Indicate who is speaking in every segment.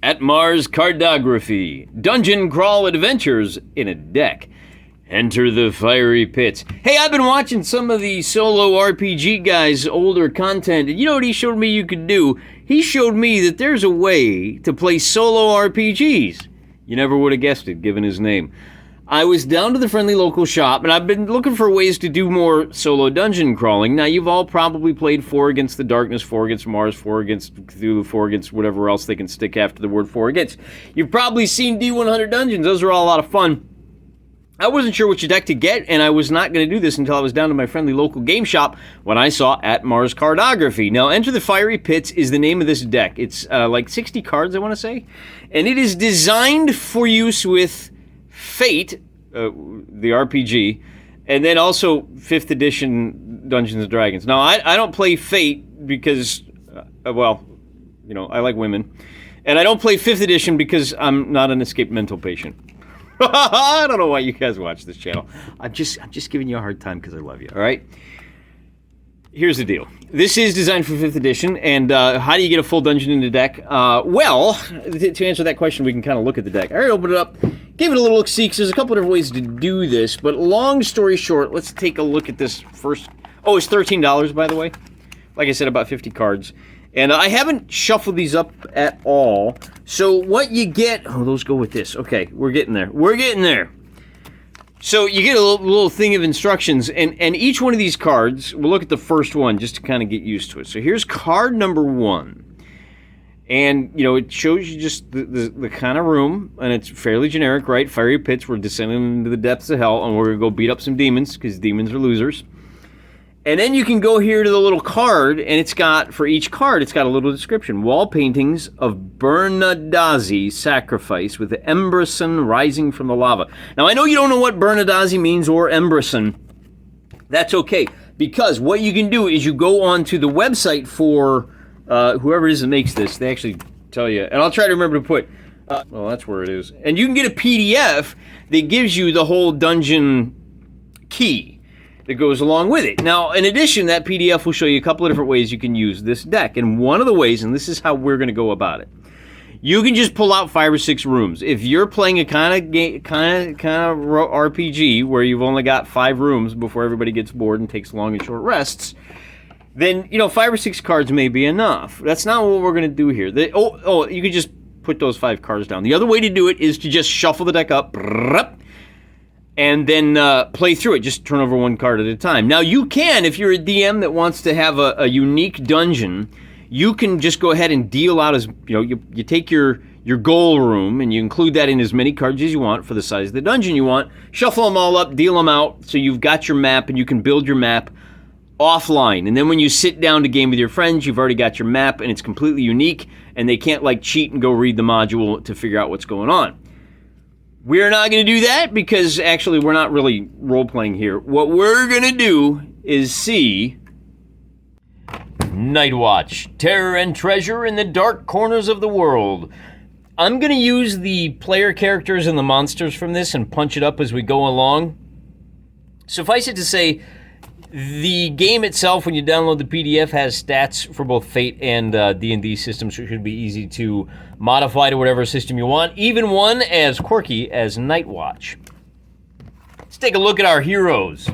Speaker 1: At Mars Cardography, Dungeon Crawl Adventures in a Deck. Enter the fiery pits. Hey, I've been watching some of the solo RPG guys' older content, and you know what he showed me you could do? He showed me that there's a way to play solo RPGs. You never would have guessed it, given his name. I was down to the friendly local shop, and I've been looking for ways to do more solo dungeon crawling. Now, you've all probably played 4 Against the Darkness, 4 Against Mars, 4 Against Cthulhu, 4 Against whatever else they can stick after the word 4 Against. You've probably seen D100 Dungeons. Those are all a lot of fun. I wasn't sure which deck to get, and I was not going to do this until I was down to my friendly local game shop when I saw At Mars Cardography. Now, Enter the Fiery Pits is the name of this deck. It's like 60 cards, I want to say. And it is designed for use with Fate, the RPG, and then also 5th edition Dungeons & Dragons. Now, I don't play Fate because, well, you know, I like women. And I don't play 5th edition because I'm not an escaped mental patient. I don't know why you guys watch this channel. I'm just giving you a hard time because I love you, all right? Here's the deal. This is designed for 5th edition, and how do you get a full dungeon in the deck? Well, to answer that question, we can kind of look at the deck. I already opened it up, gave it a little look-see, because there's a couple different ways to do this, but long story short, let's take a look at this first. Oh, it's $13, by the way. Like I said, about 50 cards. And I haven't shuffled these up at all. So what you get... Oh, those go with this. Okay, we're getting there. We're getting there. So you get a little thing of instructions, and each one of these cards, we'll look at the first one just to kind of get used to it. So here's card number 1. And, you know, it shows you just the kind of room, and it's fairly generic, right? Fiery pits, we're descending into the depths of hell, and we're going to go beat up some demons, because demons are losers. And then you can go here to the little card, and it's got, for each card, it's got a little description. Wall paintings of Bernadazi sacrifice with the Embreson rising from the lava. Now, I know you don't know what Bernadazi means or Embreson. That's okay, because what you can do is you go onto the website for whoever it is that makes this. They actually tell you, and I'll try to remember to put, well, that's where it is. And you can get a PDF that gives you the whole dungeon key that goes along with it. Now, in addition, that PDF will show you a couple of different ways you can use this deck. And one of the ways, and this is how we're going to go about it, you can just pull out 5 or 6 rooms. If you're playing a kind of RPG where you've only got 5 rooms before everybody gets bored and takes long and short rests, then, you know, 5 or 6 cards may be enough. That's not what we're going to do here. You can just put those 5 cards down. The other way to do it is to just shuffle the deck up, and then play through it. Just turn over 1 card at a time. Now, you can, if you're a DM that wants to have a unique dungeon, you can just go ahead and deal out as, you know, you take your goal room, and you include that in as many cards as you want for the size of the dungeon you want, shuffle them all up, deal them out, so you've got your map, and you can build your map offline. And then when you sit down to game with your friends, you've already got your map, and it's completely unique, and they can't, like, cheat and go read the module to figure out what's going on. We're not going to do that because, actually, we're not really role-playing here. What we're going to do is see Night Watch, Terror and Treasure in the Dark Corners of the World. I'm going to use the player characters and the monsters from this and punch it up as we go along. Suffice it to say, the game itself, when you download the PDF, has stats for both Fate and D&D systems, so it should be easy to modify to whatever system you want, even one as quirky as Night Watch. Let's take a look at our heroes.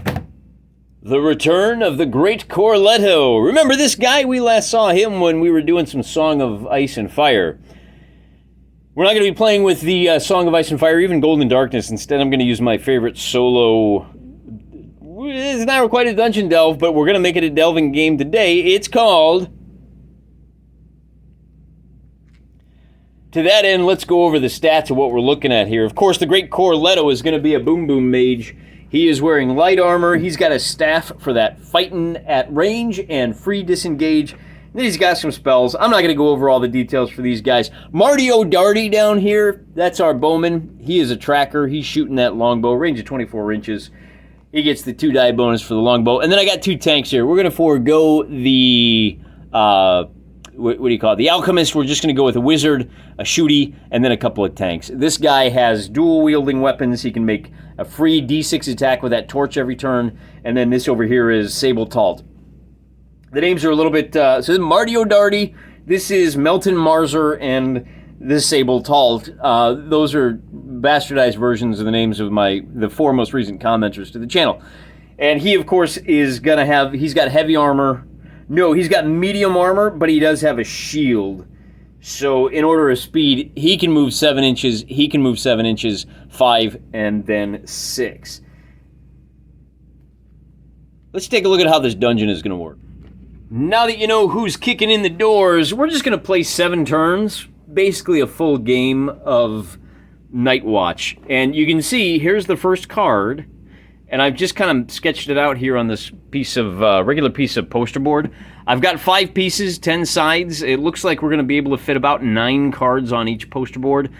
Speaker 1: The return of the Great Corletto. Remember this guy? We last saw him when we were doing some Song of Ice and Fire. We're not going to be playing with the Song of Ice and Fire, even Golden Darkness. Instead, I'm going to use my favorite solo... It's not quite a dungeon delve, but we're going to make it a delving game today. It's called... To that end, let's go over the stats of what we're looking at here. Of course, the Great Corletto is going to be a boom boom mage. He is wearing light armor. He's got a staff for that fighting at range and free disengage. And then he's got some spells. I'm not going to go over all the details for these guys. Marty O'Darty down here, that's our bowman. He is a tracker. He's shooting that longbow, range of 24 inches. He gets the 2 die bonus for the longbow. And then I got 2 tanks here. We're going to forego the... what do you call it? The alchemist. We're just going to go with a wizard, a shooty, and then a couple of tanks. This guy has dual-wielding weapons. He can make a free D6 attack with that torch every turn. And then this over here is Sable Talt. The names are a little bit... so this is Marty O'Darty. This is Melton Marzer. And this Sable Tall. Those are bastardized versions of the names of the 4 most recent commenters to the channel. And he, of course, is going to have, he's got heavy armor. No, he's got medium armor, but he does have a shield. So in order of speed, he can move 7 inches, he can move 7 inches, 5, and then 6. Let's take a look at how this dungeon is going to work. Now that you know who's kicking in the doors, we're just going to play 7 turns, basically a full game of Night Watch. And you can see, here's the first card, and I've just kind of sketched it out here on this piece of, regular piece of poster board. I've got 5 pieces, 10 sides. It looks like we're going to be able to fit about 9 cards on each poster board.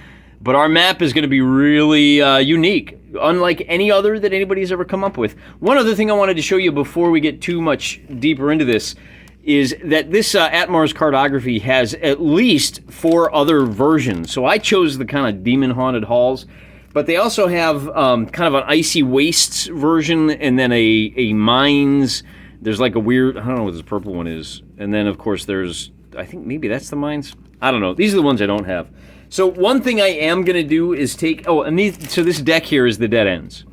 Speaker 1: But our map is going to be really unique, unlike any other that anybody's ever come up with. One other thing I wanted to show you before we get too much deeper into this is that this Atmar's Cardography has at least 4 other versions. So I chose the kind of demon-haunted halls, but they also have kind of an Icy Wastes version, and then a mines. There's like a weird, I don't know what this purple one is. And then, of course, there's, I think maybe that's the mines. I don't know. These are the ones I don't have. So one thing I am going to do is take, so this deck here is the dead ends.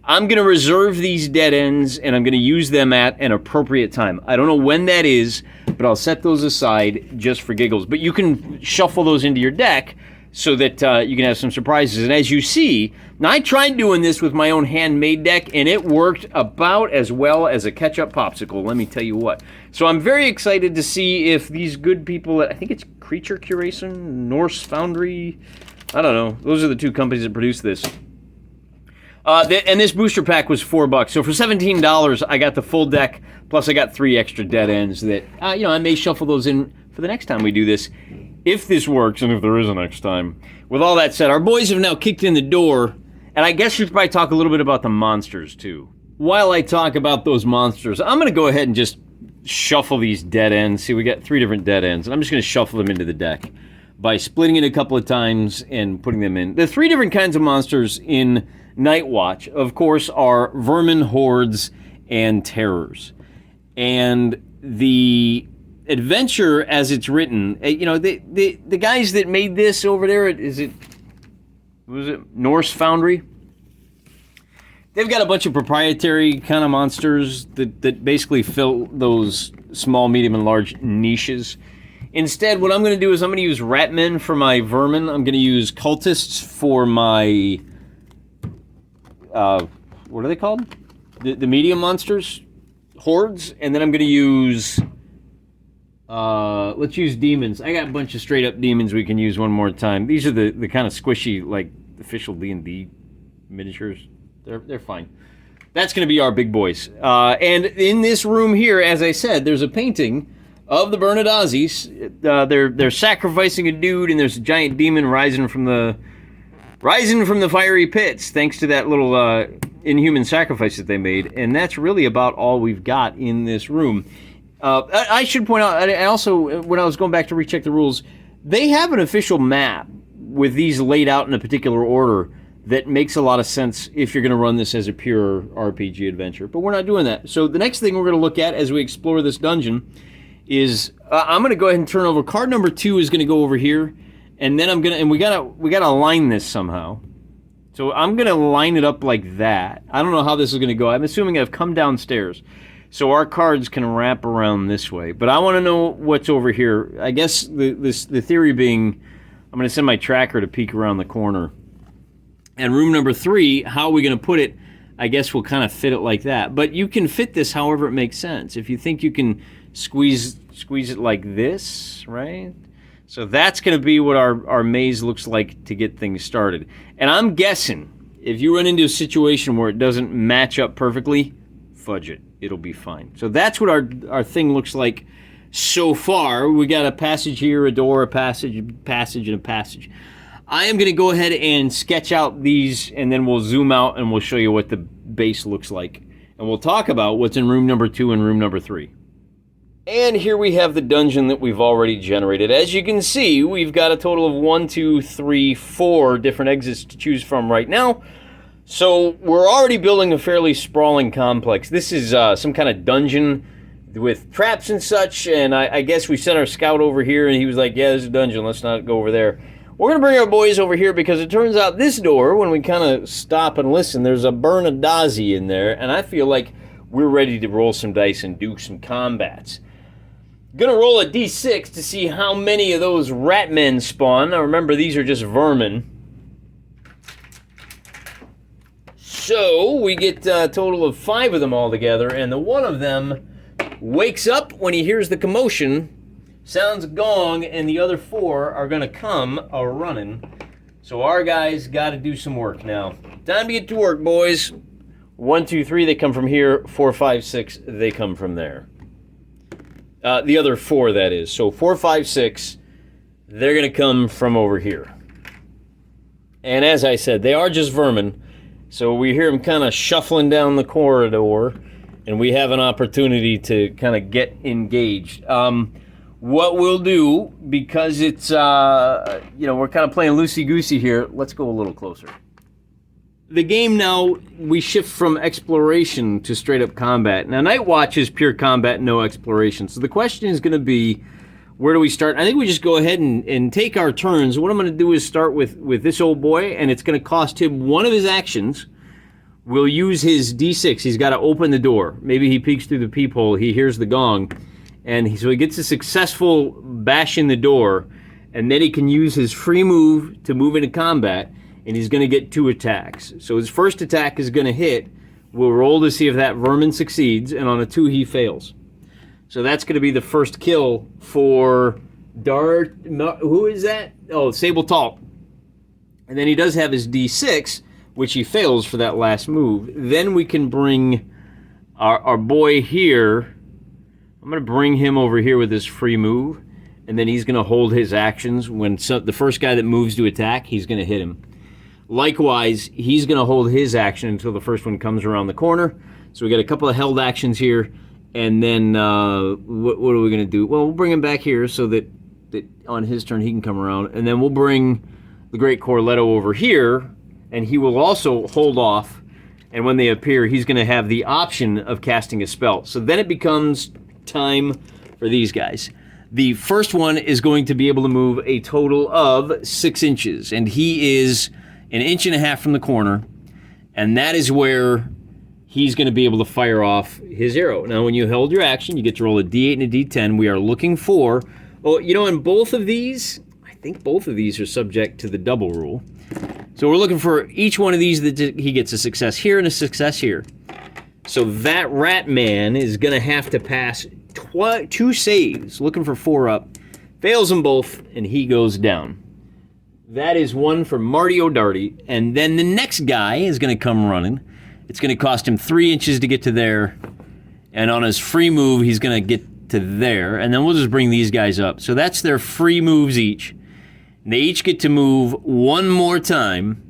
Speaker 1: I'm going to reserve these dead ends, and I'm going to use them at an appropriate time. I don't know when that is, but I'll set those aside just for giggles. But you can shuffle those into your deck so that you can have some surprises. And as you see, now I tried doing this with my own handmade deck, and it worked about as well as a ketchup popsicle, let me tell you what. So I'm very excited to see if these good people, I think it's Creature Curation, Norse Foundry, I don't know. Those are the 2 companies that produce this. And this booster pack was $4. So for $17, I got the full deck, plus I got 3 extra dead ends that, I may shuffle those in for the next time we do this, if this works, and if there is a next time. With all that said, our boys have now kicked in the door, and I guess we should probably talk a little bit about the monsters, too. While I talk about those monsters, I'm going to go ahead and just shuffle these dead ends. See, we got 3 different dead ends, and I'm just going to shuffle them into the deck by splitting it a couple of times and putting them in. The 3 different kinds of monsters in Night Watch, of course, are vermin, hordes, and terrors. And the adventure, as it's written, the guys that made this over there, was it Norse Foundry? They've got a bunch of proprietary kind of monsters that basically fill those small, medium, and large niches. Instead, what I'm going to do is I'm going to use Ratmen for my vermin. I'm going to use Cultists for my, what are they called? The medium monsters? Hordes. And then I'm going to use, let's use Demons. I got a bunch of straight-up Demons we can use one more time. These are the kind of squishy, like, official D&D miniatures. They're fine. That's going to be our big boys. And in this room here, as I said, there's a painting of the Bernadazis. They're sacrificing a dude, and there's a giant demon rising from the fiery pits, thanks to that little inhuman sacrifice that they made. And that's really about all we've got in this room. I should point out, I also, when I was going back to recheck the rules, they have an official map with these laid out in a particular order that makes a lot of sense if you're going to run this as a pure RPG adventure. But we're not doing that. So the next thing we're going to look at as we explore this dungeon is I'm going to go ahead and turn over. Card number 2 is going to go over here, and then I'm going to, and we gotta align this somehow. So I'm going to line it up like that. I don't know how this is going to go. I'm assuming I've come downstairs, so our cards can wrap around this way. But I want to know what's over here. I guess the theory being, I'm going to send my tracker to peek around the corner. And room number 3, how are we going to put it? I guess we'll kind of fit it like that. But you can fit this however it makes sense. If you think you can squeeze it like this, right? So that's going to be what our maze looks like to get things started. And I'm guessing if you run into a situation where it doesn't match up perfectly, fudge it. It'll be fine. So that's what our thing looks like so far. We got a passage here, a door, a passage, and a passage. I am going to go ahead and sketch out these, and then we'll zoom out and we'll show you what the base looks like. And we'll talk about what's in room number 2 and room number 3. And here we have the dungeon that we've already generated. As you can see, we've got a total of 1, 2, 3, 4 different exits to choose from right now. So we're already building a fairly sprawling complex. This is some kind of dungeon with traps and such, and I guess we sent our scout over here, and he was like, yeah, there's a dungeon, let's not go over there. We're going to bring our boys over here because it turns out this door, when we kind of stop and listen, there's a Bernadazzi in there, and I feel like we're ready to roll some dice and do some combats. Gonna roll a d6 to see how many of those rat men spawn. Now remember, these are just vermin. So we get a total of 5 of them all together, and the one of them wakes up when he hears the commotion, sounds a gong, and the other 4 are gonna come a-running. So our guys gotta do some work now. Time to get to work, boys. 1, 2, 3, they come from here. 4, 5, 6, they come from there. The other 4, that is. So 4, 5, 6, they're gonna come from over here. And as I said, they are just vermin. So we hear them kind of shuffling down the corridor, and we have an opportunity to kind of get engaged. What we'll do, because it's, we're kind of playing loosey-goosey here, let's go a little closer. The game now, we shift from exploration to straight-up combat. Now, Night Watch is pure combat, no exploration. So the question is going to be, where do we start? I think we just go ahead and take our turns. What I'm going to do is start with this old boy, and it's going to cost him one of his actions. We'll use his D6. He's got to open the door. Maybe he peeks through the peephole. He hears the gong. And so he gets a successful bash in the door, and then he can use his free move to move into combat, and he's going to get 2 attacks. So his first attack is going to hit. We'll roll to see if that vermin succeeds, and on a 2 he fails. So that's going to be the first kill for Dart. Who is that? Oh, Sable Tall. And then he does have his D6, which he fails for that last move. Then we can bring our boy here. I'm going to bring him over here with his free move, and then he's going to hold his actions. When the first guy that moves to attack, he's going to hit him. Likewise, he's going to hold his action until the first one comes around the corner. So we got a couple of held actions here. And then what are we going to do? Well, we'll bring him back here so that on his turn he can come around. And then we'll bring the Great Corletto over here, and he will also hold off. And when they appear, he's going to have the option of casting a spell. So then it becomes time for these guys. The first one is going to be able to move a total of 6 inches. And he is 1.5 inches from the corner. And that is where he's going to be able to fire off his arrow. Now, when you hold your action, you get to roll a d8 and a d10. We are looking for, in both of these, I think both of these are subject to the double rule. So we're looking for each one of these that he gets a success here and a success here. So that rat man is going to have to pass 2 saves, looking for 4 up, fails them both, and he goes down. That is one for Marty O'Darty. And then the next guy is going to come running. It's going to cost him 3 inches to get to there. And on his free move, he's going to get to there. And then we'll just bring these guys up. So that's their free moves each. And they each get to move 1 more time.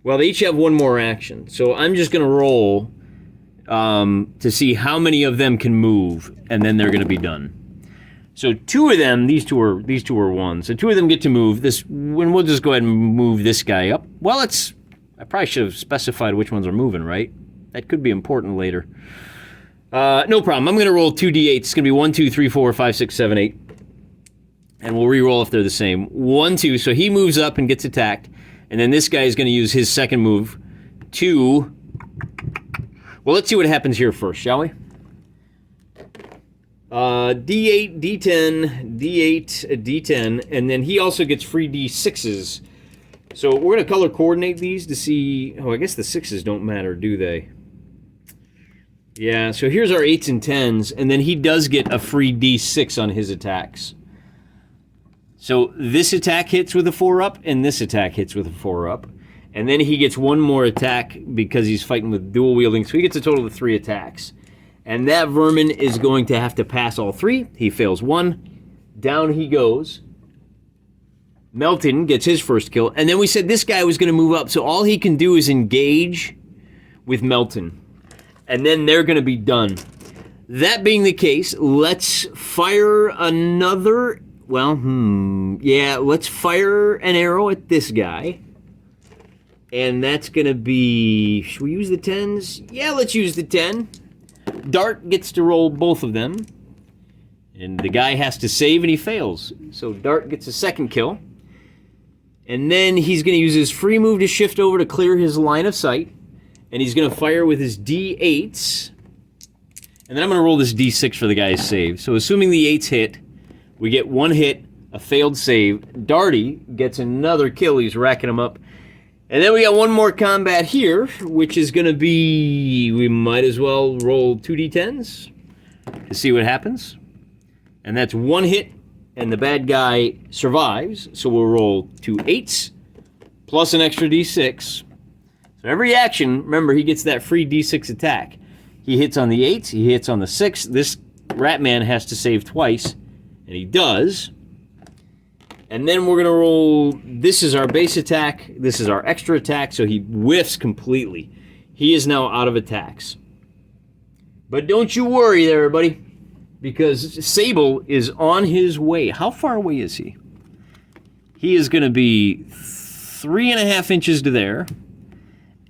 Speaker 1: Well, they each have 1 more action. So I'm just going to roll to see how many of them can move. And then they're going to be done. So 2 of them, these two are 1. So 2 of them get to move. When we'll just go ahead and move this guy up. Well, I probably should have specified which ones are moving, right? That could be important later. No problem. I'm going to roll 2 d8s. It's going to be 1, 2, 3, 4, 5, 6, 7, 8. And we'll re-roll if they're the same. 1, 2. So he moves up and gets attacked. And then this guy is going to use his second move to... Well, let's see what happens here first, shall we? D8, D10, D8, D10. And then he also gets free D6s. So we're going to color coordinate these to see... Oh, I guess the 6s don't matter, do they? Yeah, so here's our 8s and 10s, and then he does get a free D6 on his attacks. So this attack hits with a 4-up, and this attack hits with a 4-up. And then he gets 1 more attack because he's fighting with dual wielding, so he gets a total of 3 attacks. And that vermin is going to have to pass all 3. He fails 1. Down he goes. Melton gets his first kill. And then we said this guy was going to move up, so all he can do is engage with Melton. And then they're going to be done. That being the case, let's fire another... Well, let's fire an arrow at this guy. And that's going to be... Should we use the 10s? Yeah, let's use the 10. Dart gets to roll both of them. And the guy has to save, and he fails. So Dart gets a second kill. And then he's going to use his free move to shift over to clear his line of sight. And he's going to fire with his D8s. And then I'm going to roll this D6 for the guy's save. So assuming the 8s hit, we get 1 hit, a failed save. Darty gets another kill. He's racking them up. And then we got one more combat here, which is going to be... We might as well roll 2d10s to see what happens. And that's 1 hit, and the bad guy survives. So we'll roll 2 8s plus an extra d6. So every action, remember, he gets that free d6 attack. He hits on the 8s, he hits on the 6. This Ratman has to save twice, and he does. And then we're going to roll, this is our base attack, this is our extra attack, so he whiffs completely. He is now out of attacks. But don't you worry there, everybody, because Sable is on his way. How far away is he? He is going to be 3.5 inches to there.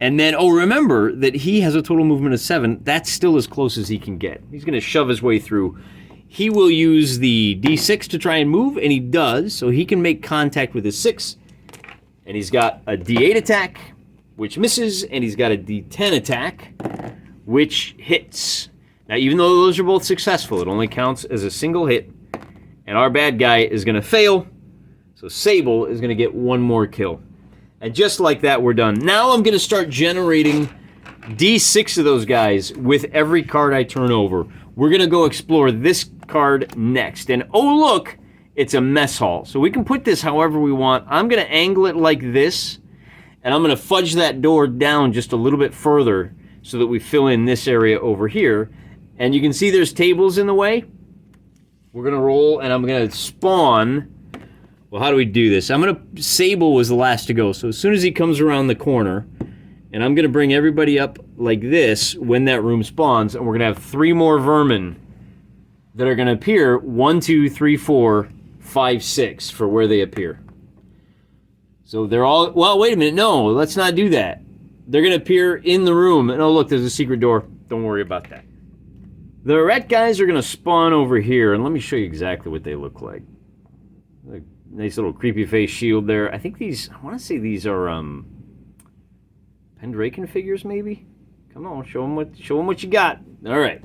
Speaker 1: And then, oh, remember that he has a total movement of 7. That's still as close as he can get. He's going to shove his way through. He will use the D6 to try and move, and he does, so he can make contact with his 6. And he's got a D8 attack, which misses, and he's got a D10 attack, which hits. Now, even though those are both successful, it only counts as a single hit, and our bad guy is going to fail, so Sable is going to get 1 more kill. And just like that, we're done. Now I'm going to start generating D6 of those guys with every card I turn over. We're going to go explore this card next. And oh, look, it's a mess hall. So we can put this however we want. I'm going to angle it like this, and I'm going to fudge that door down just a little bit further so that we fill in this area over here. And you can see there's tables in the way. We're going to roll, and I'm going to spawn. Well, how do we do this? I'm going to... Sable was the last to go. So as soon as he comes around the corner, and I'm going to bring everybody up like this when that room spawns, and we're going to have 3 more vermin that are going to appear 1, 2, 3, 4, 5, 6 for where they appear. So they're all... Well, wait a minute. No, let's not do that. They're going to appear in the room. And oh, look, there's a secret door. Don't worry about that. The rat guys are going to spawn over here, and let me show you exactly what they look like. Like, nice little creepy face shield there. I think these... I want to say these are... Pendraken figures, maybe? Come on, show them what you got. All right.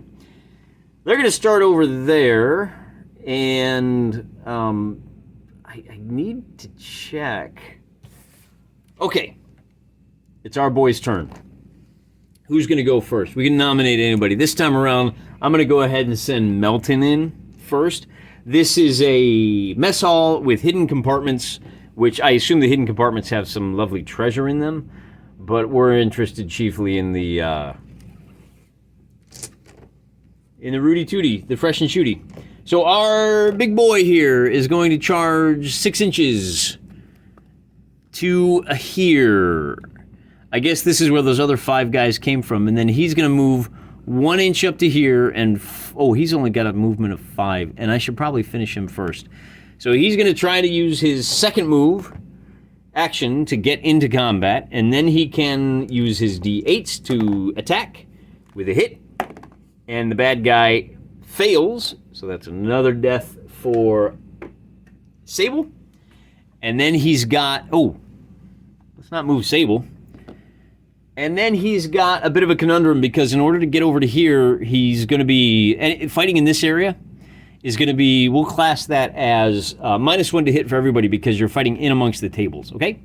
Speaker 1: They're going to start over there, and I need to check. Okay. It's our boy's turn. Who's going to go first? We can nominate anybody. This time around, I'm going to go ahead and send Melton in first. This is a mess hall with hidden compartments, which I assume the hidden compartments have some lovely treasure in them. But we're interested chiefly in the Rudy Tooty, the fresh and shooty. So our big boy here is going to charge 6 inches to here. I guess this is where those other 5 guys came from, and then he's going to move 1 inch up to here, and oh, he's only got a movement of 5, and I should probably finish him first. So he's going to try to use his second move action to get into combat, and then he can use his D8s to attack with a hit, and the bad guy fails, so that's another death for Sable. And then he's got, oh, let's not move Sable. And then he's got a bit of a conundrum, because in order to get over to here, he's going to be, and fighting in this area is going to be, we'll class that as -1 to hit for everybody, because you're fighting in amongst the tables, okay?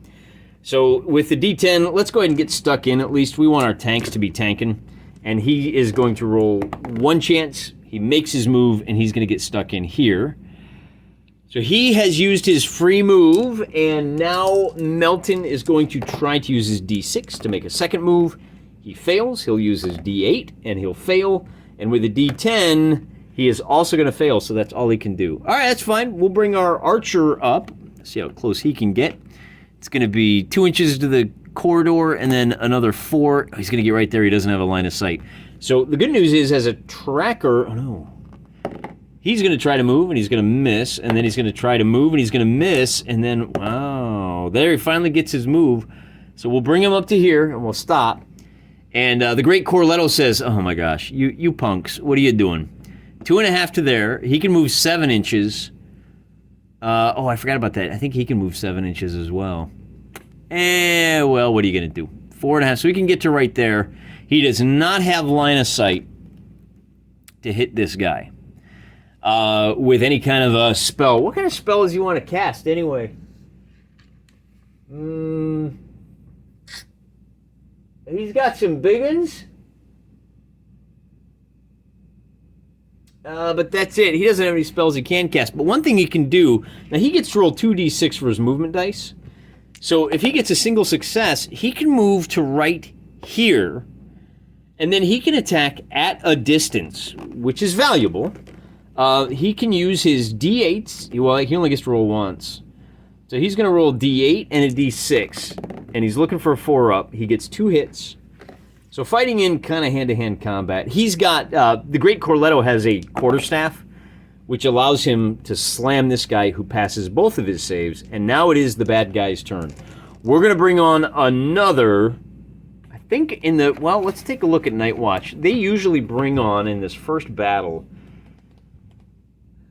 Speaker 1: So with the D10, let's go ahead and get stuck in. At least we want our tanks to be tanking. And he is going to roll 1 chance. He makes his move, and he's going to get stuck in here. So he has used his free move, and now Melton is going to try to use his D6 to make a second move. He fails. He'll use his D8, and he'll fail. And with a D10... he is also going to fail, so that's all he can do. All right, that's fine. We'll bring our archer up. See how close he can get. It's going to be 2 inches to the corridor, and then another 4. He's going to get right there. He doesn't have a line of sight. So the good news is, as a tracker... oh, no. He's going to try to move, and he's going to miss, and then he's going to try to move, and he's going to miss, and then... wow. There he finally gets his move. So we'll bring him up to here, and we'll stop. And the great Corletto says, oh, my gosh, you punks, what are you doing? 2.5 to there. He can move 7 inches. Oh, I forgot about that. I think he can move 7 inches as well. Well, what are you going to do? 4.5. So he can get to right there. He does not have line of sight to hit this guy with any kind of a spell. What kind of spell does he want to cast anyway? He's got some big ones. But that's it. He doesn't have any spells he can cast. But one thing he can do, now he gets to roll 2d6 for his movement dice. So if he gets a single success, he can move to right here, and then he can attack at a distance, which is valuable. He can use his d8s. Well, he only gets to roll once. So he's going to roll d8 and a d6, and he's looking for a 4-up. He gets 2 hits. So fighting in kind of hand-to-hand combat, he's got, the Great Corletto has a quarterstaff, which allows him to slam this guy who passes both of his saves, and now it is the bad guy's turn. We're going to bring on another, I think in the, well, let's take a look at Night Watch. They usually bring on, in this first battle,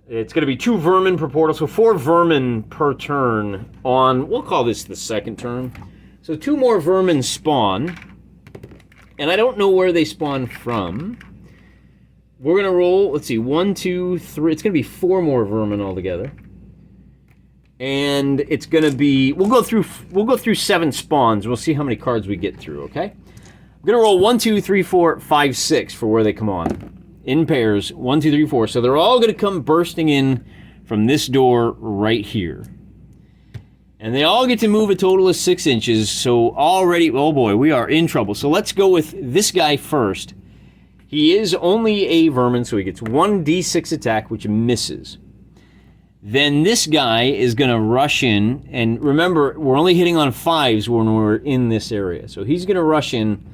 Speaker 1: it's going to be 2 vermin per portal, so 4 vermin per turn on, we'll call this the second turn. So 2 more vermin spawn. And I don't know where they spawn from. We're going to roll, let's see, 1, 2, 3. It's going to be 4 more vermin altogether. And it's going to be, we'll go through 7 spawns. We'll see how many cards we get through, okay? I'm going to roll 1, 2, 3, 4, 5, 6 for where they come on. In pairs, 1, 2, 3, 4. So they're all going to come bursting in from this door right here. And they all get to move a total of 6 inches, so already, oh boy, we are in trouble. So let's go with this guy first. He is only a vermin, so he gets 1d6 attack, which misses. Then this guy is going to rush in, and remember, we're only hitting on 5s when we're in this area. So he's going to rush in,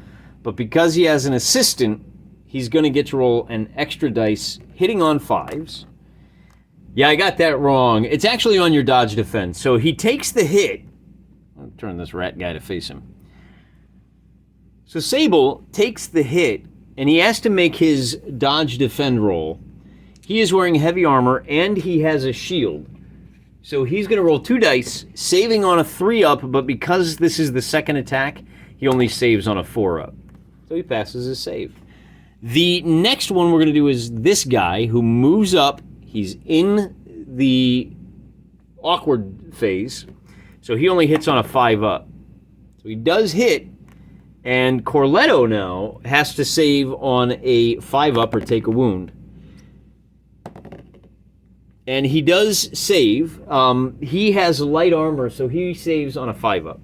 Speaker 1: but because he has an assistant, he's going to get to roll an extra dice hitting on 5s. Yeah, I got that wrong. It's actually on your dodge defense. So he takes the hit. I'll turn this rat guy to face him. So Sable takes the hit, and he has to make his dodge defend roll. He is wearing heavy armor, and he has a shield. So he's going to roll 2 dice, saving on a 3-up, but because this is the second attack, he only saves on a 4-up. So he passes his save. The next one we're going to do is this guy who moves up. He's in the awkward phase, so he only hits on a 5-up. So he does hit, and Corletto now has to save on a 5-up or take a wound. And he does save. He has light armor, so he saves on a 5-up.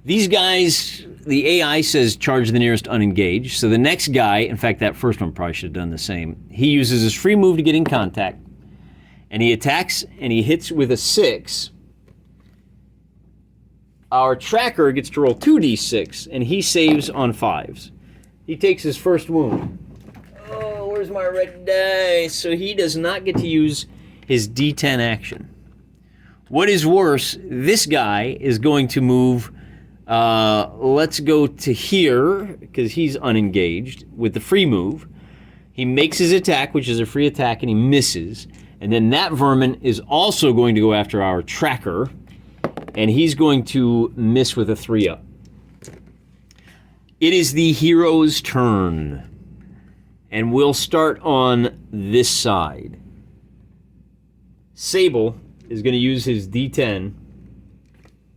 Speaker 1: These guys, the AI says charge the nearest unengaged. So the next guy, in fact, that first one probably should have done the same. He uses his free move to get in contact. And he attacks and he hits with a 6. Our tracker gets to roll 2d6 and he saves on 5s. He takes his first wound. Oh, where's my red dice? So he does not get to use his d10 action. What is worse, this guy is going to move. Let's go to here, because he's unengaged, with the free move. He makes his attack, which is a free attack, and he misses. And then that vermin is also going to go after our tracker, and he's going to miss with a 3-up. It is the hero's turn, and we'll start on this side. Sable is going to use his D10.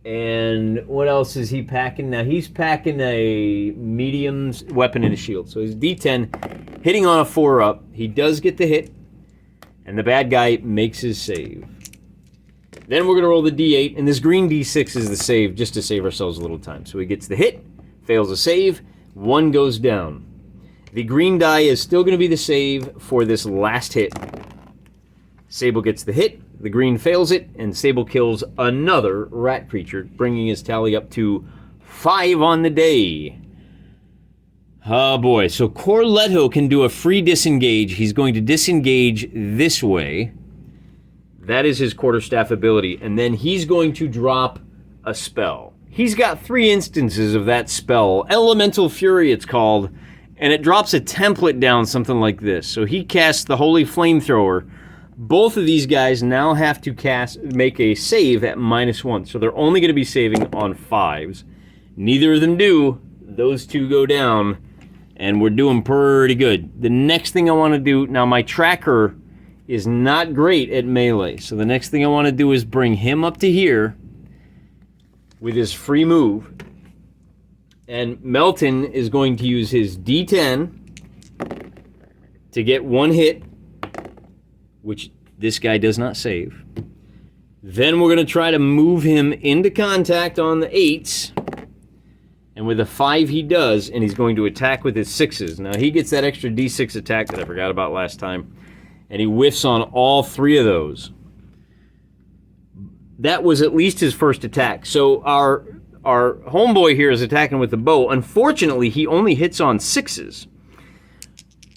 Speaker 1: And what else is he packing? Now he's packing a medium weapon and a shield. So his D10 hitting on a 4-up. He does get the hit, and the bad guy makes his save. Then we're going to roll the D8, and this green D6 is the save, just to save ourselves a little time. So he gets the hit, fails a save, 1 goes down. The green die is still going to be the save for this last hit. Sable gets the hit, the green fails it, and Sable kills another rat creature, bringing his tally up to 5 on the day. Oh boy, so Corletto can do a free disengage. He's going to disengage this way. That is his quarterstaff ability, and then he's going to drop a spell. He's got 3 instances of that spell. Elemental Fury, it's called, and it drops a template down, something like this. So he casts the Holy Flamethrower both of these guys now have to make a save at -1. So they're only going to be saving on 5s. Neither of them do. Those two go down, and we're doing pretty good. The next thing I want to do, now my tracker is not great at melee, so the next thing I want to do is bring him up to here with his free move. And Melton is going to use his D10 to get 1 hit, which this guy does not save. Then we're going to try to move him into contact on the 8s. And with a 5 he does, and he's going to attack with his 6s. Now he gets that extra D6 attack that I forgot about last time. And he whiffs on all 3 of those. That was at least his first attack. So our homeboy here is attacking with the bow. Unfortunately, he only hits on 6s.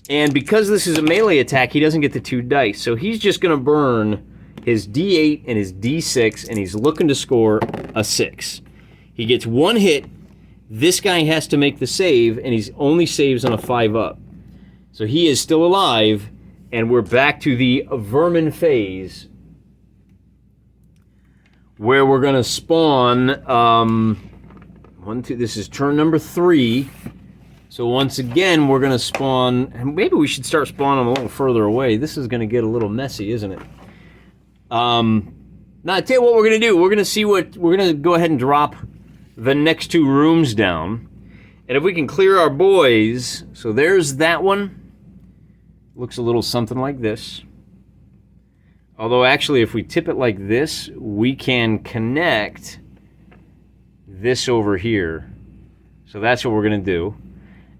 Speaker 1: And because this is a melee attack, he doesn't get the 2 dice. So he's just going to burn his D8 and his D6, and he's looking to score a 6. He gets 1 hit. This guy has to make the save, and he only saves on a 5 up. So he is still alive, and we're back to the vermin phase, where we're going to spawn, this is turn number 3. So once again, we're going to spawn, and maybe we should start spawning a little further away. This is going to get a little messy, isn't it? Now, I tell you what we're going to do. We're going to go ahead and drop the next 2 rooms down. And if we can clear our boys, so there's that one. Looks a little something like this. Although actually, if we tip it like this, we can connect this over here. So that's what we're going to do.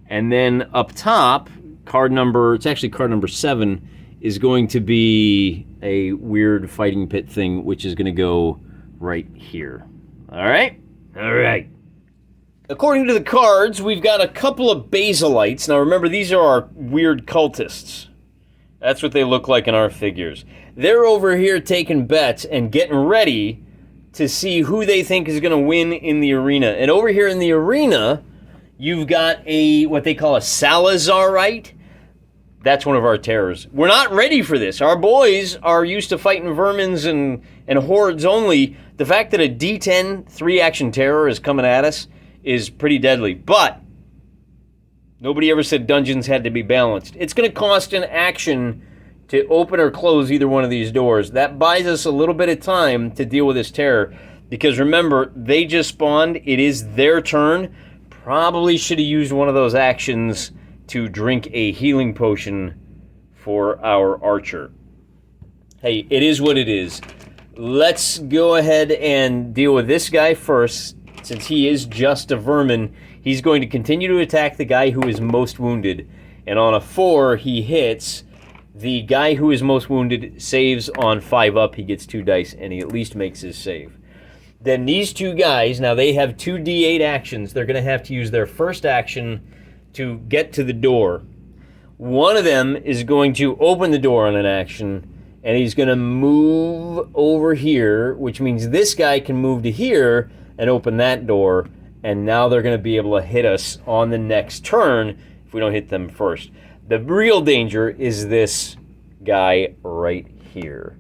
Speaker 1: And then up top, it's actually card number 7, is going to be a weird fighting pit thing, which is going to go right here. All right? All right. According to the cards, we've got a couple of basilites. Now remember, these are our weird cultists. That's what they look like in our figures. They're over here taking bets and getting ready to see who they think is going to win in the arena. And over here in the arena, you've got what they call a Salazarite. That's one of our terrors. We're not ready for this. Our boys are used to fighting vermins and hordes only. The fact that a D10 3-action terror is coming at us is pretty deadly. But nobody ever said dungeons had to be balanced. It's going to cost an action to open or close either one of these doors. That buys us a little bit of time to deal with this terror. Because remember, they just spawned. It is their turn. Probably should have used one of those actions to drink a healing potion for our archer. Hey, it is what it is. Let's go ahead and deal with this guy first. Since he is just a vermin, he's going to continue to attack the guy who is most wounded. And on a 4, he hits. The guy who is most wounded saves on 5 up. He gets 2 dice, and he at least makes his save. Then these 2 guys, now they have 2 D8 actions. They're going to have to use their first action to get to the door. One of them is going to open the door on an action, and he's going to move over here, which means this guy can move to here and open that door, and now they're going to be able to hit us on the next turn if we don't hit them first. The real danger is this guy right here.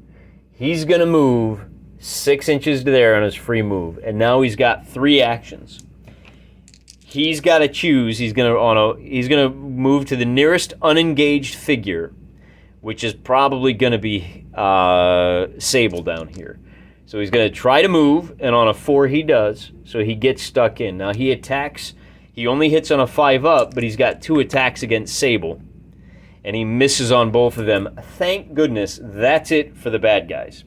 Speaker 1: He's going to move 6 inches to there on his free move, and now he's got 3 actions. He's got to choose. He's gonna move to the nearest unengaged figure, which is probably going to be Sable down here. So he's going to try to move, and on a 4 he does. So he gets stuck in. Now he attacks. He only hits on a 5 up, but he's got 2 attacks against Sable, and he misses on both of them. Thank goodness. That's it for the bad guys.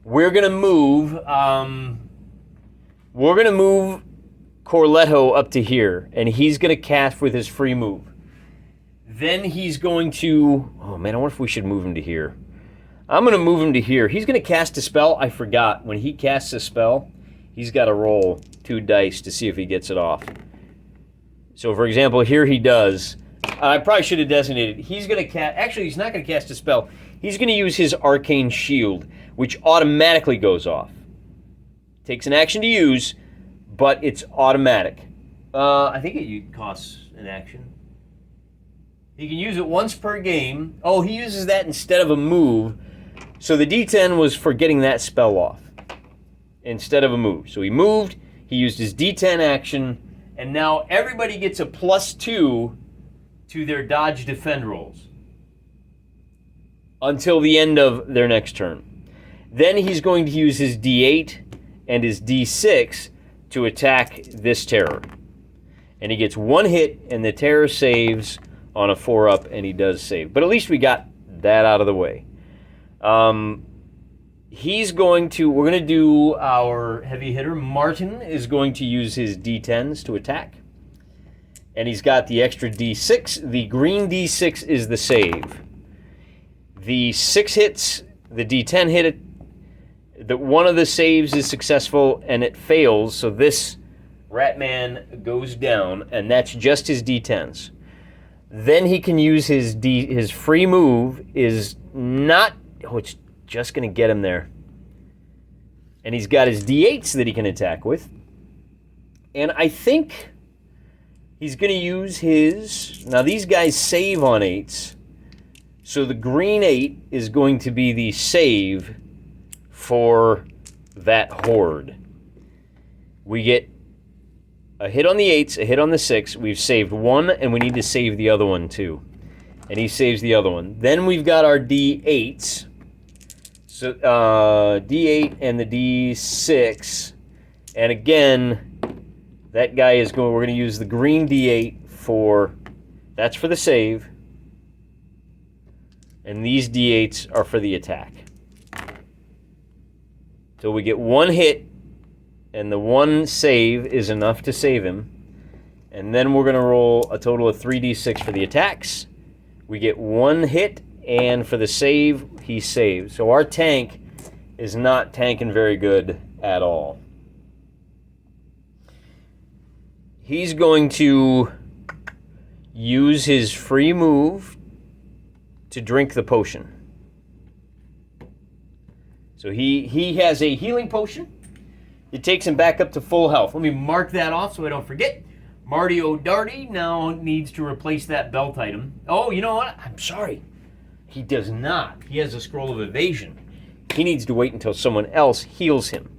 Speaker 1: We're gonna move. Corletto up to here, and he's going to cast with his free move. Then he's going to... Oh, man, I wonder if we should move him to here. I'm going to move him to here. He's going to cast a spell. I forgot. When he casts a spell, he's got to roll 2 dice to see if he gets it off. So, for example, here he does. I probably should have designated. He's going to cast... Actually, he's not going to cast a spell. He's going to use his Arcane Shield, which automatically goes off. Takes an action to use, but it's automatic. I think it costs an action. He can use it once per game. Oh, he uses that instead of a move. So the D10 was for getting that spell off instead of a move. So he moved, he used his D10 action, and now everybody gets a +2 to their dodge defend rolls until the end of their next turn. Then he's going to use his D8 and his D6 to attack this terror. And he gets 1 hit, and the terror saves on a 4-up, and he does save. But at least we got that out of the way. We're going to do our heavy hitter. Martin is going to use his D10s to attack. And he's got the extra D6. The green D6 is the save. The 6 hits, the D10 hit it. One of the saves is successful, and it fails, so this Ratman goes down, and that's just his D10s. Then he can use his free move is not... Oh, it's just going to get him there. And he's got his D8s that he can attack with. And I think he's going to use his... Now, these guys save on 8s. So the green 8 is going to be the save for that hoard. We get a hit on the 8s, a hit on the 6. We've saved 1, and we need to save the other one, too. And he saves the other one. Then we've got our D8s. So, D8 and the D6. And again, that guy is going... We're going to use the green D8 for... That's for the save. And these D8s are for the attack. So we get 1 hit, and the 1 save is enough to save him. And then we're going to roll a total of 3d6 for the attacks. We get 1 hit, and for the save, he saves. So our tank is not tanking very good at all. He's going to use his free move to drink the potion. So he has a healing potion. It takes him back up to full health. Let me mark that off so I don't forget. Marty O'Darty now needs to replace that belt item. Oh, you know what? I'm sorry. He does not. He has a scroll of evasion. He needs to wait until someone else heals him.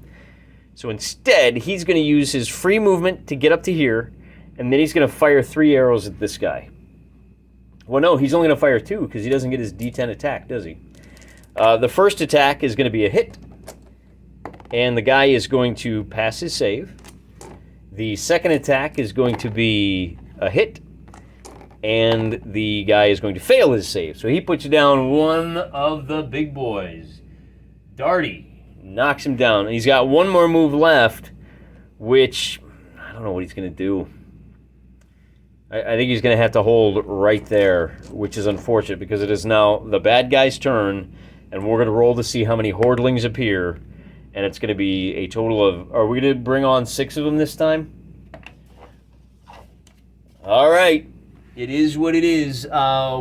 Speaker 1: So instead, he's going to use his free movement to get up to here, and then he's going to fire 3 arrows at this guy. Well, no, he's only going to fire 2 because he doesn't get his D10 attack, does he? The first attack is going to be a hit, and the guy is going to pass his save. The second attack is going to be a hit, and the guy is going to fail his save. So he puts down one of the big boys. Darty knocks him down, and he's got 1 more move left, which I don't know what he's going to do. I think he's going to have to hold right there, which is unfortunate because it is now the bad guy's turn, and we're going to roll to see how many hordlings appear, and it's going to be a total of... Are we going to bring on 6 of them this time? All right. It is what it is.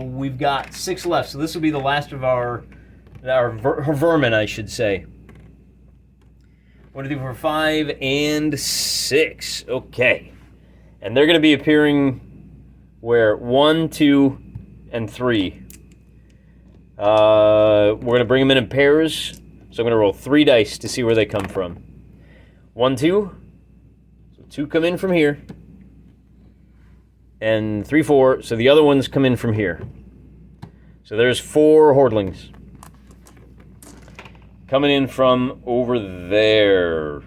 Speaker 1: We've got 6 left, so this will be the last of our vermin, I should say. 1, 2, 3, 4, 5, and 6. Okay. And they're going to be appearing where 1, 2, and 3. We're going to bring them in pairs. So I'm going to roll 3 dice to see where they come from. 1, 2. So 2 come in from here. And 3, 4. So the other ones come in from here. So there's 4 hordlings. Coming in from over there.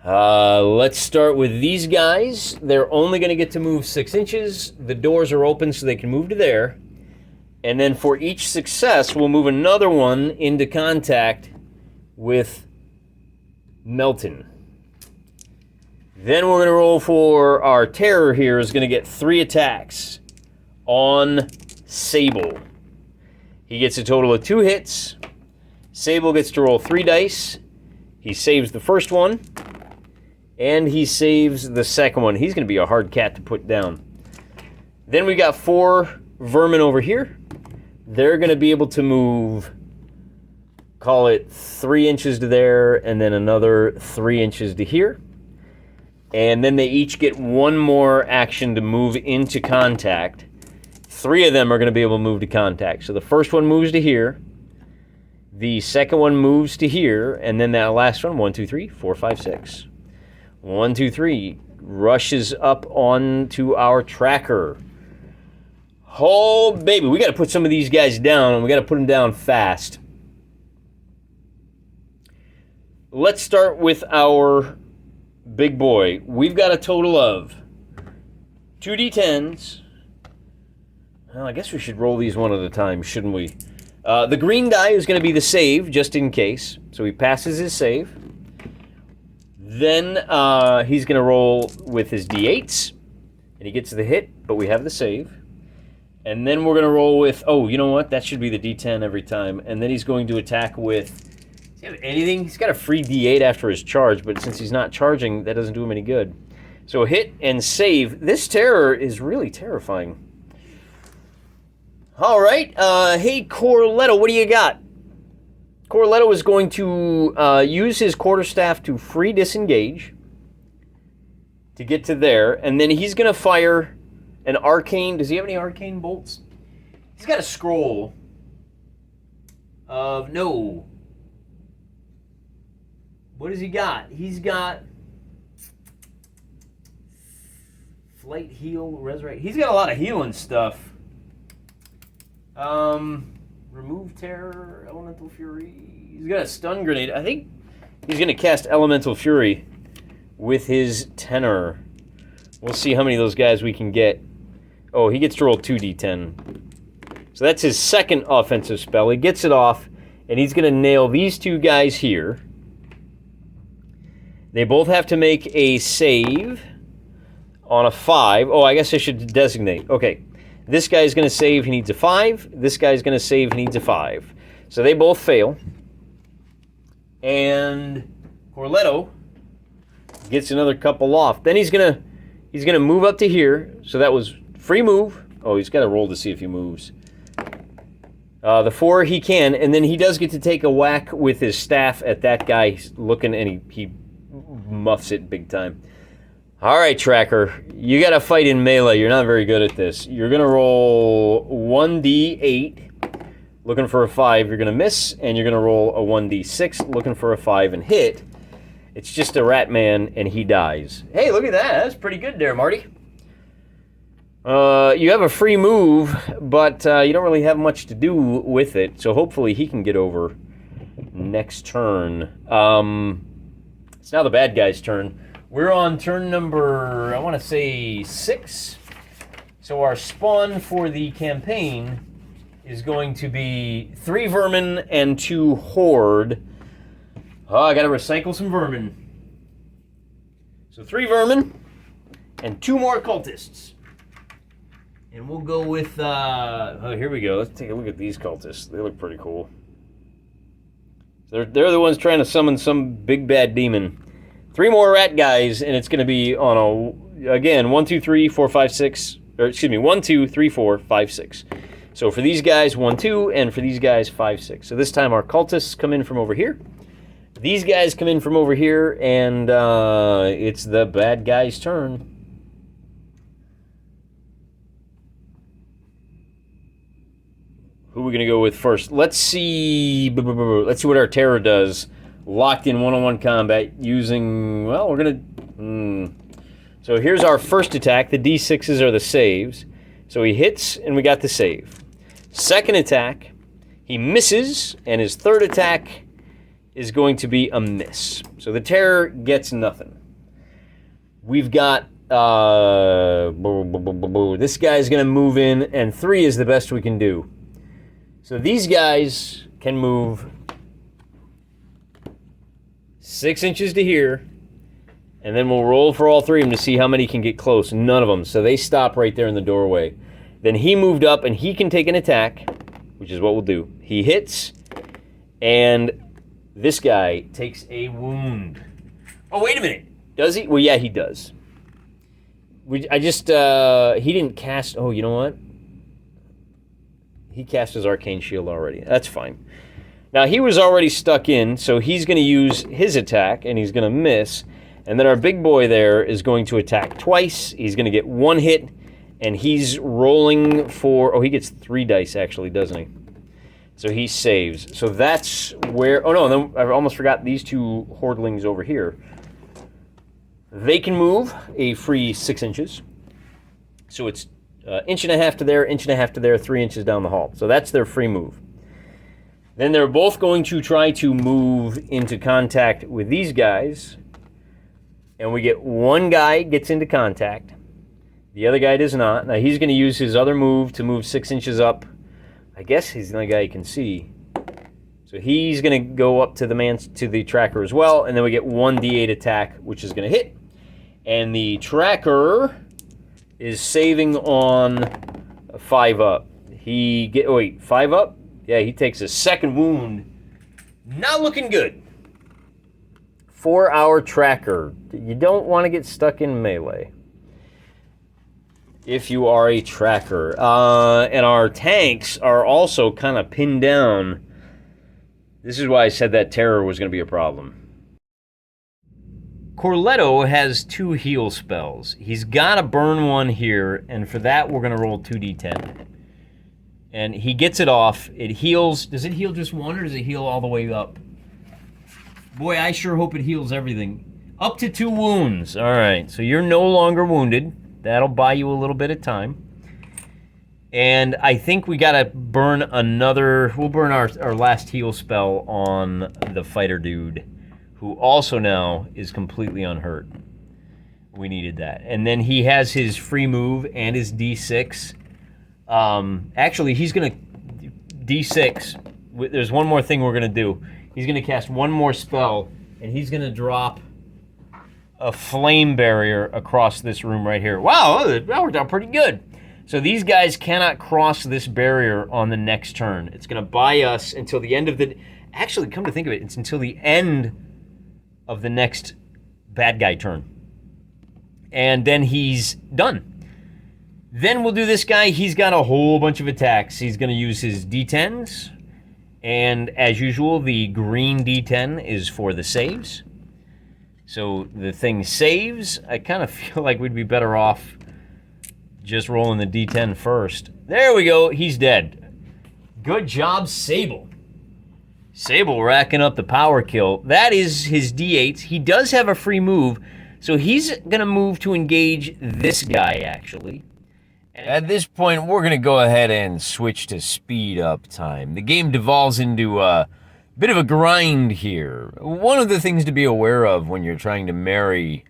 Speaker 1: Let's start with these guys. They're only going to get to move 6 inches. The doors are open so they can move to there. And then for each success, we'll move another one into contact with Melton. Then we're going to roll for our terror here is going to get 3 attacks on Sable. He gets a total of 2 hits. Sable gets to roll 3 dice. He saves the first one. And he saves the second one. He's going to be a hard cat to put down. Then we got 4 vermin over here. They're going to be able to move, call it 3 inches to there, and then another 3 inches to here. And then they each get 1 more action to move into contact. 3 of them are going to be able to move to contact. So the first one moves to here. The second one moves to here. And then that last one, 1, 2, 3, 4, 5, 6. 1, 2, 3, rushes up onto our tracker. Oh, baby, we got to put some of these guys down, and we got to put them down fast. Let's start with our big boy. We've got a total of 2 D10s. Well, I guess we should roll these one at a time, shouldn't we? The green die is going to be the save, just in case. So he passes his save. Then he's going to roll with his D8s, and he gets the hit, but we have the save. And then we're going to roll with, oh, you know what? That should be the D10 every time. And then he's going to attack with, does he have anything? He's got a free D8 after his charge, but since he's not charging, that doesn't do him any good. So hit and save. This terror is really terrifying. All right. Hey, Corletto, what do you got? Corletto is going to use his quarterstaff to free disengage to get to there, and then he's going to fire an arcane. Does he have any arcane bolts? He's got a scroll of no. What has he got? He's got flight, heal, resurrect. He's got a lot of healing stuff. Remove terror, elemental fury. He's got a stun grenade. I think he's going to cast elemental fury with his tenor. We'll see how many of those guys we can get. Oh, he gets to roll 2d10. So that's his second offensive spell. He gets it off, and he's going to nail these 2 guys here. They both have to make a save on a 5. Oh, I guess I should designate. Okay. This guy's going to save, he needs a 5. This guy's going to save, he needs a 5. So they both fail. And Corletto gets another couple off. Then he's gonna move up to here. So that was free move. Oh, he's got to roll to see if he moves. The 4 he can, and then he does get to take a whack with his staff at that guy looking, and he muffs it big time. All right, Tracker, you got to fight in melee. You're not very good at this. You're going to roll 1d8, looking for a 5. You're going to miss, and you're going to roll a 1d6, looking for a 5 and hit. It's just a rat man, and he dies. Hey, look at that. That's pretty good there, Marty. You have a free move, but you don't really have much to do with it, so hopefully he can get over next turn. It's now the bad guy's turn. We're on turn number, I want to say 6. So our spawn for the campaign is going to be 3 vermin and 2 hoard. Oh, I got to recycle some vermin. So 3 vermin and 2 more cultists. And we'll go with, oh, here we go. Let's take a look at these cultists. They look pretty cool. They're the ones trying to summon some big bad demon. 3 more rat guys, and it's going to be on a, again, 1, 2, 3, 4, 5, 6, or excuse me, 1, 2, 3, 4, 5, 6. So for these guys, 1, 2, and for these guys, 5, 6. So this time our cultists come in from over here. These guys come in from over here, and it's the bad guy's turn. Who are we going to go with first? Let's see what our terror does. Locked in one-on-one combat using, well, we're going to... So here's our first attack. The D6s are the saves. So he hits, and we got the save. Second attack, he misses, and his third attack is going to be a miss. So the terror gets nothing. We've got... this guy's going to move in, and 3 is the best we can do. So these guys can move 6 inches to here, and then we'll roll for all 3 of them to see how many can get close. None of them, so they stop right there in the doorway. Then he moved up, and he can take an attack, which is what we'll do. He hits, and this guy takes a wound. Oh, wait a minute. Does he? Well, yeah, he does. He didn't cast... Oh, you know what? He cast his arcane shield already. That's fine. Now, he was already stuck in, so he's going to use his attack, and he's going to miss. And then our big boy there is going to attack twice. He's going to get 1 hit And he's rolling for... Oh, he gets 3 dice, actually, doesn't he? So he saves. So that's where... Oh, no, and then I almost forgot these 2 hoardlings over here. They can move a free 6 inches. So it's 1.5 inches to there, 1.5 inches to there, 3 inches down the hall. So that's their free move. Then they're both going to try to move into contact with these guys. And we get one guy gets into contact. The other guy does not. Now he's going to use his other move to move 6 inches up. I guess he's the only guy you can see. So he's going to go up to the tracker as well. And then we get 1d8 attack, which is going to hit. And the tracker is saving on a 5 up. 5 up? Yeah, he takes a second wound. Not looking good. 4-hour tracker. You don't want to get stuck in melee if you are a tracker. And our tanks are also kind of pinned down. This is why I said that terror was going to be a problem. Corletto has 2 heal spells. He's got to burn one here, and for that we're going to roll 2d10. And he gets it off. It heals. Does it heal just one, or does it heal all the way up? Boy, I sure hope it heals everything. Up to 2 wounds. All right, so you're no longer wounded. That'll buy you a little bit of time. And I think we got to burn another... We'll burn our last heal spell on the fighter dude, who also now is completely unhurt. We needed that. And then he has his free move and his D6. Actually, he's going to... D6. There's one more thing we're going to do. He's going to cast one more spell, and he's going to drop a flame barrier across this room right here. Wow, that worked out pretty good. So these guys cannot cross this barrier on the next turn. It's going to buy us until the end of the... Actually, come to think of it, it's until the end of the next bad guy turn. And then he's done. Then we'll do this guy. He's got a whole bunch of attacks. He's going to use his D10s. And as usual, the green D10 is for the saves. So the thing saves. I kind of feel like we'd be better off just rolling the D10 first. There we go. He's dead. Good job, Sable. Sable racking up the power kill. That is his D8s. He does have a free move, so he's going to move to engage this guy, actually. At this point, we're going to go ahead and switch to speed up time. The game devolves into a bit of a grind here. One of the things to be aware of when you're trying to marry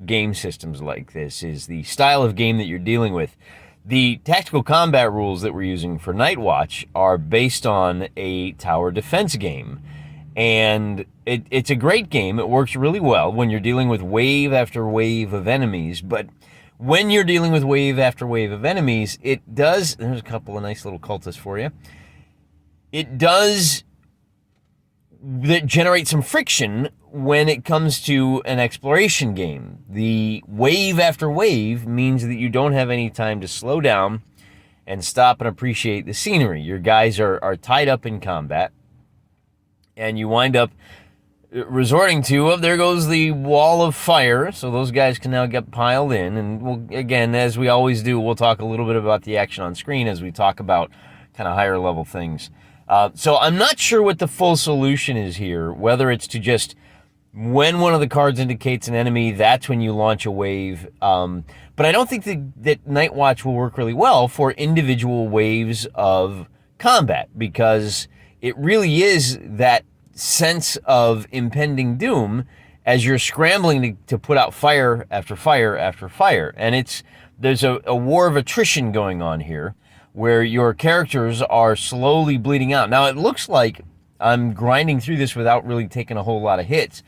Speaker 1: game systems like this is the style of game that you're dealing with. The tactical combat rules that we're using for Night Watch are based on a tower defense game. And it's a great game. It works really well when you're dealing with wave after wave of enemies. But when you're dealing with wave after wave of enemies, it does... There's a couple of nice little cultists for you. It does generate some friction when it comes to an exploration game. The wave after wave means that you don't have any time to slow down and stop and appreciate the scenery. Your guys are tied up in combat, and you wind up resorting to, there goes the wall of fire, so those guys can now get piled in. And we'll, again, as we always do, we'll talk a little bit about the action on screen as we talk about kind of higher level things. So I'm not sure what the full solution is here, whether it's to just, when one of the cards indicates an enemy, that's when you launch a wave. But I don't think that Night Watch will work really well for individual waves of combat, because it really is that sense of impending doom as you're scrambling to put out fire after fire after fire. And there's a war of attrition going on here, where your characters are slowly bleeding out. Now, it looks like I'm grinding through this without really taking a whole lot of hits,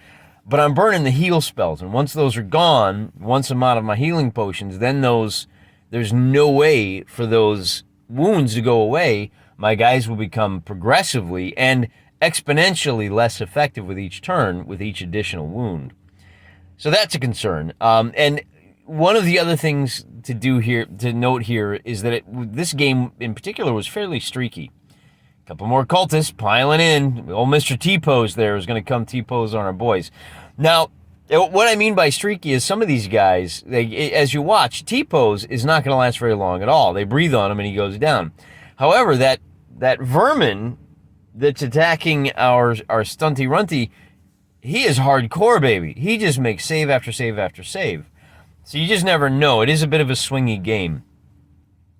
Speaker 1: but I'm burning the heal spells, and once those are gone, once I'm out of my healing potions, then there's no way for those wounds to go away. My guys will become progressively and exponentially less effective with each turn, with each additional wound. So that's a concern. And one of the other things to note here is that this game in particular was fairly streaky. A couple more cultists piling in. Old Mr. T-Pose there is going to come T-Pose on our boys. Now, What I mean by streaky is some of these guys, as you watch, T-pose is not going to last very long at all. They breathe on him and he goes down. However, that vermin that's attacking our stunty runty, he is hardcore, baby. He just makes save after save after save. So you just never know. It is a bit of a swingy game.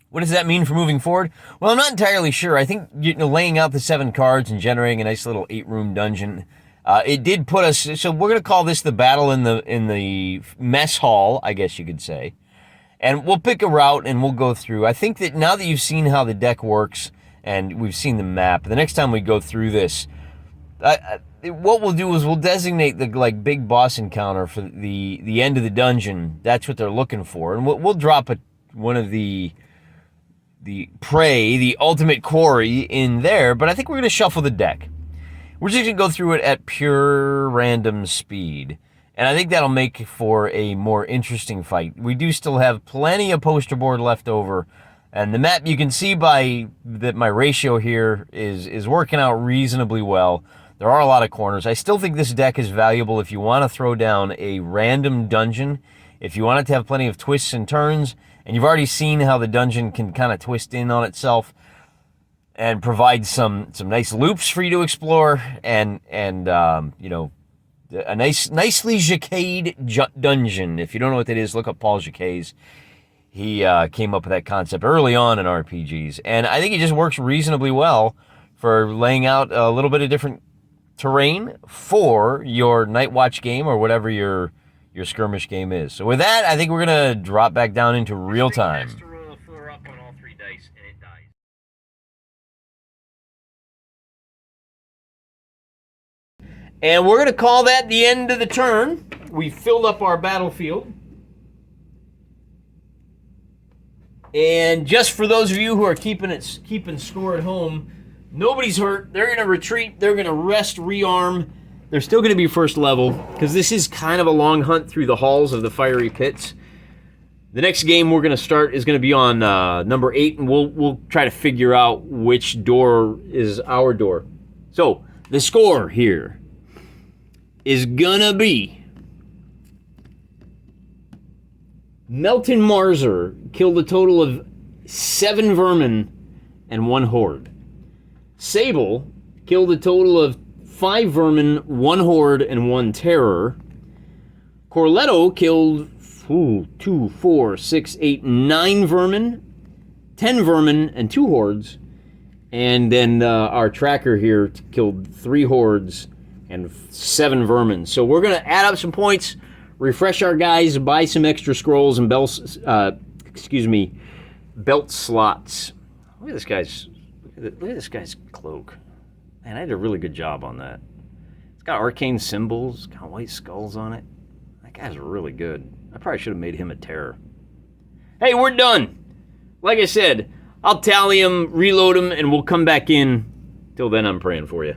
Speaker 1: What does that mean for moving forward? Well, I'm not entirely sure. I think laying out the 7 cards and generating a nice little 8-room dungeon, it did put us. So we're going to call this the battle in the mess hall, I guess you could say. And we'll pick a route and we'll go through. I think that now that you've seen how the deck works and we've seen the map, the next time we go through this, what we'll do is we'll designate the big boss encounter for the end of the dungeon. That's what they're looking for, and we'll drop one of the prey, the ultimate quarry, in there. But I think we're going to shuffle the deck. We're just going to go through it at pure random speed. And I think that'll make for a more interesting fight. We do still have plenty of poster board left over. And the map, you can see by that my ratio here is working out reasonably well. There are a lot of corners. I still think this deck is valuable if you want to throw down a random dungeon. If you want it to have plenty of twists and turns. And you've already seen how the dungeon can kind of twist in on itself and provide some nice loops for you to explore and a nicely Jacquet'd dungeon. If you don't know what that is, look up Paul Jacquet's. He came up with that concept early on in RPGs, and I think it just works reasonably well for laying out a little bit of different terrain for your Night Watch game or whatever your skirmish game is. So with that, I think we're gonna drop back down into real time. And we're going to call that the end of the turn. We filled up our battlefield. And just for those of you who are keeping score at home, nobody's hurt. They're going to retreat. They're going to rest, rearm. They're still going to be first level because this is kind of a long hunt through the halls of the fiery pits. The next game we're going to start is going to be on number 8, and we'll try to figure out which door is our door. So the score here is gonna be Melton Marzer killed a total of 7 vermin and 1 horde. Sable killed a total of 5 vermin, 1 horde, and 1 terror. Corletto killed 2, 4, 6, 8, 9 vermin, 10 vermin, and 2 hordes. And then our tracker here killed 3 hordes and 7 vermin. So we're going to add up some points, refresh our guys, buy some extra scrolls and belt slots. Look at this guy's cloak. Man, I did a really good job on that. It's got arcane symbols, got white skulls on it. That guy's really good. I probably should have made him a terror. Hey, we're done. Like I said, I'll tally them, reload them, and we'll come back in. Till then, I'm praying for you.